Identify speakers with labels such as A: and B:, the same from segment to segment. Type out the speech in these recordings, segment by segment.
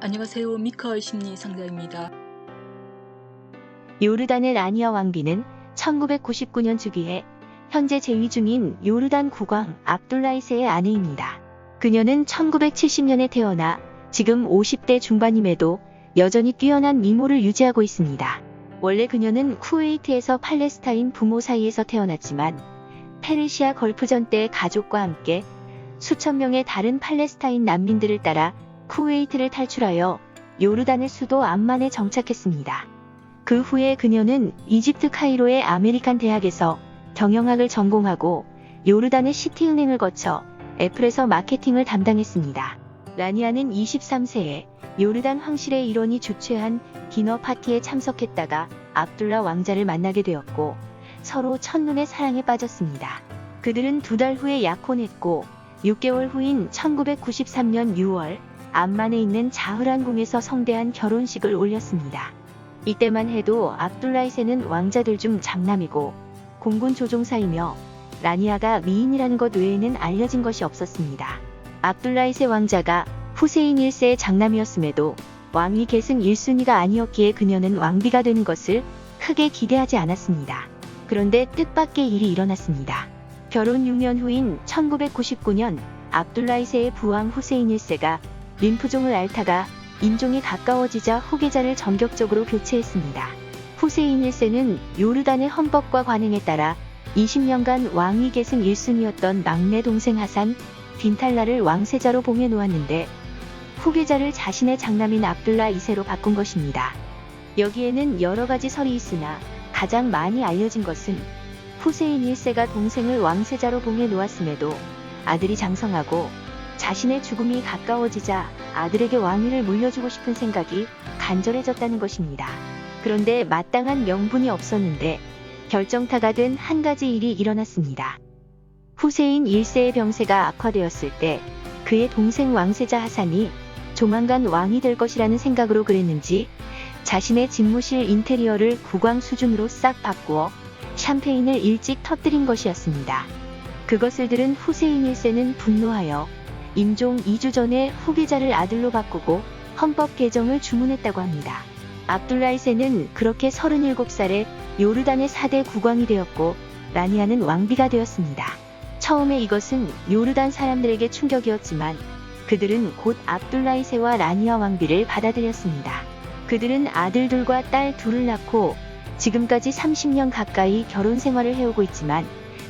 A: 안녕하세요. 미카엘 심리상담입니다.
B: 요르단의 라니아 왕비는 1999년 즉위해 현재 재위 중인 요르단 국왕 압둘라 2세의 아내입니다. 그녀는 1970년에 태어나 지금 50대 중반임에도 여전히 뛰어난 미모를 유지하고 있습니다. 원래 그녀는 쿠웨이트에서 팔레스타인 부모 사이에서 태어났지만 페르시아 걸프전 때 가족과 함께 수천 명의 다른 팔레스타인 난민들을 따라 쿠웨이트를 탈출하여 요르단의 수도 암만에 정착했습니다. 그 후에 그녀는 이집트 카이로의 아메리칸 대학에서 경영학을 전공하고 요르단의 시티은행을 거쳐 애플에서 마케팅을 담당했습니다. 라니아는 23세에 요르단 황실의 일원이 주최한 디너 파티에 참석했다가 압둘라 왕자를 만나게 되었고 서로 첫눈에 사랑에 빠졌습니다. 그들은 2달 후에 약혼했고 6개월 후인 1993년 6월 암만에 있는 자흐란 궁에서 성대한 결혼식을 올렸습니다. 이때만 해도 압둘라 2세는 왕자들 중 장남이고 공군 조종사이며 라니아가 미인이라는 것 외에는 알려진 것이 없었습니다. 압둘라 2세 왕자가 후세인 1세의 장남이었음에도 왕위 계승 1순위가 아니었기에 그녀는 왕비가 되는 것을 크게 기대하지 않았습니다. 그런데 뜻밖의 일이 일어났습니다. 결혼 6년 후인 1999년 압둘라 2세의 부왕 후세인 1세가 림프종을 앓다가 임종이 가까워지자 후계자를 전격적으로 교체했습니다. 후세인 1세는 요르단의 헌법과 관행에 따라 20년간 왕위 계승 1순위였던 막내 동생 하산 빈탈라를 왕세자로 봉해 놓았는데 후계자를 자신의 장남인 압둘라 2세로 바꾼 것입니다. 여기에는 여러 가지 설이 있으나 가장 많이 알려진 것은 후세인 1세가 동생을 왕세자로 봉해 놓았음에도 아들이 장성하고 자신의 죽음이 가까워지자 아들에게 왕위를 물려주고 싶은 생각이 간절해졌다는 것입니다. 그런데 마땅한 명분이 없었는데 결정타가 된 한 가지 일이 일어났습니다. 후세인 1세의 병세가 악화되었을 때 그의 동생 왕세자 하산이 조만간 왕이 될 것이라는 생각으로 그랬는지 자신의 집무실 인테리어를 국왕 수준으로 싹 바꾸어 샴페인을 일찍 터뜨린 것이었습니다. 그것을 들은 후세인 1세는 분노하여 임종 2주 전에 후계자를 아들로 바꾸고 헌법 개정을 주문했다고 합니다. 압둘라 2세는 그렇게 37살에 요르단의 4대 국왕이 되었고 라니아는 왕비가 되었습니다. 처음에 이것은 요르단 사람들에게 충격이었지만 그들은 곧 압둘라 2세와 라니아 왕비를 받아들였습니다. 그들은 아들들과 딸 둘을 낳고 지금까지 30년 가까이 결혼 생활을 해오고 있지만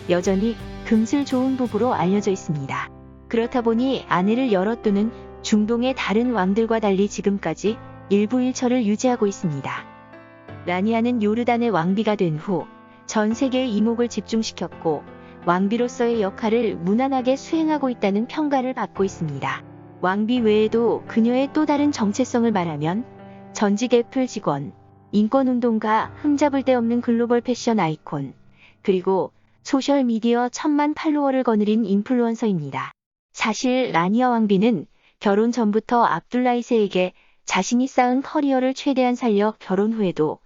B: 여전히 금슬 좋은 부부로 알려져 있습니다. 그렇다 보니 아내를 여럿 두는 중동의 다른 왕들과 달리 지금까지 일부일처를 유지하고 있습니다. 라니아는 요르단의 왕비가 된 후 전 세계의 이목을 집중시켰고 왕비로서의 역할을 무난하게 수행하고 있다는 평가를 받고 있습니다. 왕비 외에도 그녀의 또 다른 정체성을 말하면 전직 애플 직원, 인권운동가, 흠잡을 데 없는 글로벌 패션 아이콘, 그리고 소셜미디어 1000만 팔로워를 거느린 인플루언서입니다. 사실 라니아 왕비는 결혼 전부터 압둘라 2세에게 자신이 쌓은 커리어를 최대한 살려 결혼 후에도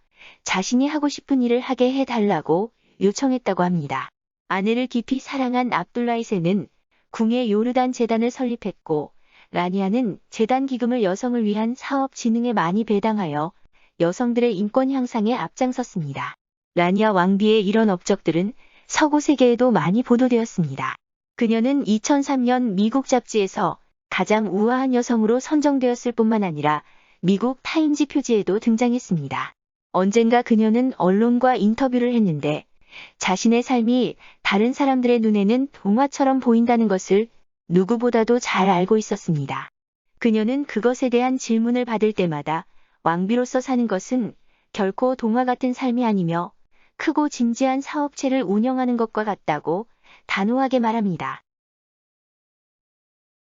B: 자신이 하고 싶은 일을 하게 해달라고 요청했다고 합니다. 아내를 깊이 사랑한 압둘라 2세는 궁에 요르단 재단을 설립했고 라니아는 재단 기금을 여성을 위한 사업 진흥에 많이 배당하여 여성들의 인권 향상에 앞장섰습니다. 라니아 왕비의 이런 업적들은 서구 세계에도 많이 보도되었습니다. 그녀는 2003년 미국 잡지에서 가장 우아한 여성으로 선정되었을 뿐만 아니라 미국 타임지 표지에도 등장했습니다. 언젠가 그녀는 언론과 인터뷰를 했는데 자신의 삶이 다른 사람들의 눈에는 동화처럼 보인다는 것을 누구보다도 잘 알고 있었습니다. 그녀는 그것에 대한 질문을 받을 때마다 왕비로서 사는 것은 결코 동화 같은 삶이 아니며 크고 진지한 사업체를 운영하는 것과 같다고 단호하게 말합니다.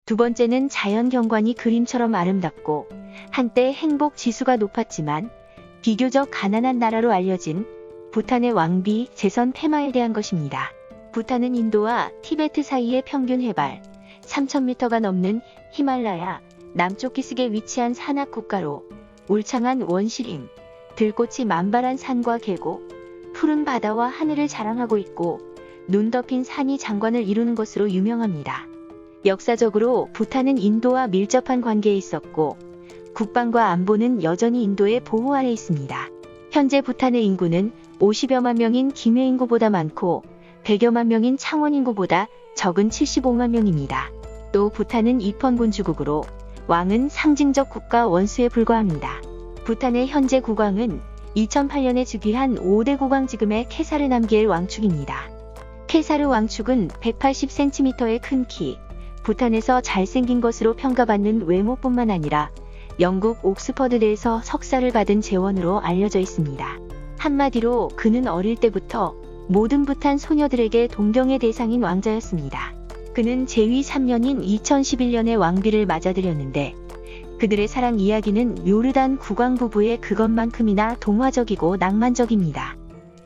B: 두 번째는 자연 경관이 그림처럼 아름답고 한때 행복 지수가 높았지만 비교적 가난한 나라로 알려진 부탄의 왕비 제선 페마에 대한 것입니다. 부탄은 인도와 티베트 사이의 평균 해발 3000m가 넘는 히말라야 남쪽 기슭에 위치한 산악 국가로 울창한 원시림, 들꽃이 만발한 산과 계곡, 푸른 바다와 하늘을 자랑하고 있고 눈 덮인 산이 장관을 이루는 것으로 유명합니다. 역사적으로 부탄은 인도와 밀접한 관계에 있었고 국방과 안보는 여전히 인도의 보호 아래 있습니다. 현재 부탄의 인구는 50여만 명인 김해 인구보다 많고 100여만 명인 창원 인구보다 적은 75만 명입니다. 또 부탄은 입헌군주국으로 왕은 상징적 국가 원수에 불과합니다. 부탄의 현재 국왕은 2008년에 즉위한 5대 국왕 지금의 케사르 남게엘 왕축입니다. 케사르 왕축은 180cm의 큰 키, 부탄에서 잘생긴 것으로 평가받는 외모뿐만 아니라 영국 옥스퍼드대에서 석사를 받은 재원으로 알려져 있습니다. 한마디로 그는 어릴 때부터 모든 부탄 소녀들에게 동경의 대상인 왕자였습니다. 그는 재위 3년인 2011년에 왕비를 맞아들였는데 그들의 사랑 이야기는 요르단 국왕 부부의 그것만큼이나 동화적이고 낭만적입니다.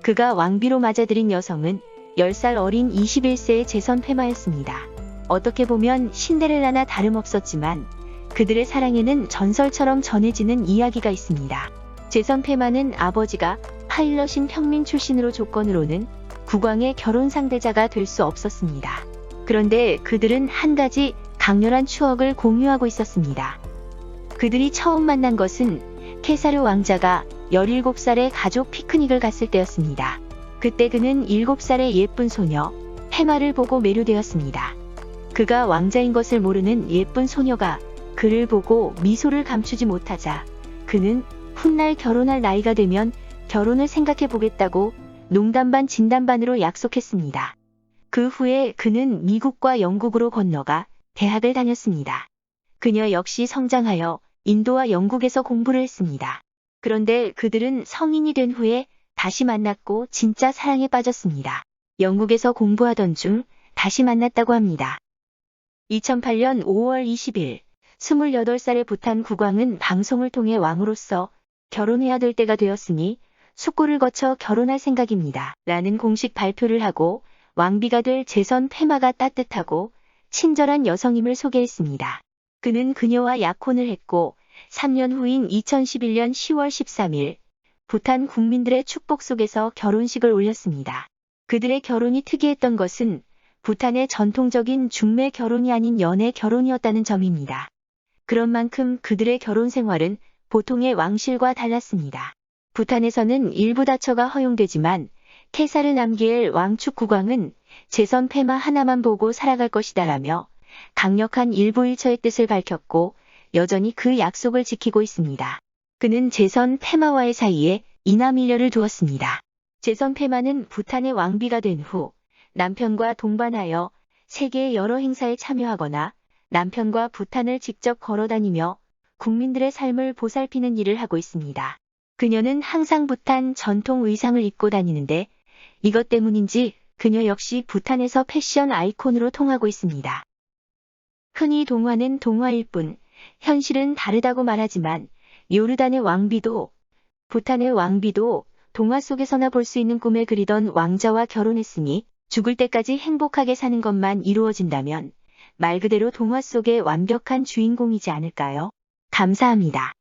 B: 그가 왕비로 맞아들인 여성은 10살 어린 21세의 제선 페마였습니다. 어떻게 보면 신데렐라나 다름없었지만 그들의 사랑에는 전설처럼 전해지는 이야기가 있습니다. 제선 페마는 아버지가 파일럿인 평민 출신으로 조건으로는 국왕의 결혼 상대자가 될 수 없었습니다. 그런데 그들은 한 가지 강렬한 추억을 공유하고 있었습니다. 그들이 처음 만난 것은 케사르 왕자가 17살에 가족 피크닉을 갔을 때였습니다. 그때 그는 7살의 예쁜 소녀 페마를 보고 매료되었습니다. 그가 왕자인 것을 모르는 예쁜 소녀가 그를 보고 미소를 감추지 못하자 그는 훗날 결혼할 나이가 되면 결혼을 생각해 보겠다고 농담 반 진담 반으로 약속했습니다. 그 후에 그는 미국과 영국으로 건너가 대학을 다녔습니다. 그녀 역시 성장하여 인도와 영국에서 공부를 했습니다. 그런데 그들은 성인이 된 후에 다시 만났고 진짜 사랑에 빠졌습니다. 영국에서 공부하던 중 다시 만났다고 합니다. 2008년 5월 20일 28살의 부탄 국왕은 방송을 통해 왕으로서 결혼해야 될 때가 되었으니 숙고를 거쳐 결혼할 생각입니다. 라는 공식 발표를 하고 왕비가 될 제선 페마가 따뜻하고 친절한 여성임을 소개했습니다. 그는 그녀와 약혼을 했고 3년 후인 2011년 10월 13일 부탄 국민들의 축복 속에서 결혼식을 올렸습니다. 그들의 결혼이 특이했던 것은 부탄의 전통적인 중매 결혼이 아닌 연애 결혼이었다는 점입니다. 그런 만큼 그들의 결혼 생활은 보통의 왕실과 달랐습니다. 부탄에서는 일부 다처가 허용되지만 케사르 남게엘 왕축 국왕은 제선 페마 하나만 보고 살아갈 것이다라며 강력한 일부 일처의 뜻을 밝혔고 여전히 그 약속을 지키고 있습니다. 그는 제선 페마와의 사이에 이남일녀를 두었습니다. 제선 페마는 부탄의 왕비가 된 후 남편과 동반하여 세계의 여러 행사에 참여하거나 남편과 부탄을 직접 걸어다니며 국민들의 삶을 보살피는 일을 하고 있습니다. 그녀는 항상 부탄 전통 의상을 입고 다니는데 이것 때문인지 그녀 역시 부탄에서 패션 아이콘으로 통하고 있습니다. 흔히 동화는 동화일 뿐 현실은 다르다고 말하지만 요르단의 왕비도 부탄의 왕비도 동화 속에서나 볼 수 있는 꿈에 그리던 왕자와 결혼했으니 죽을 때까지 행복하게 사는 것만 이루어진다면 말 그대로 동화 속의 완벽한 주인공이지 않을까요? 감사합니다.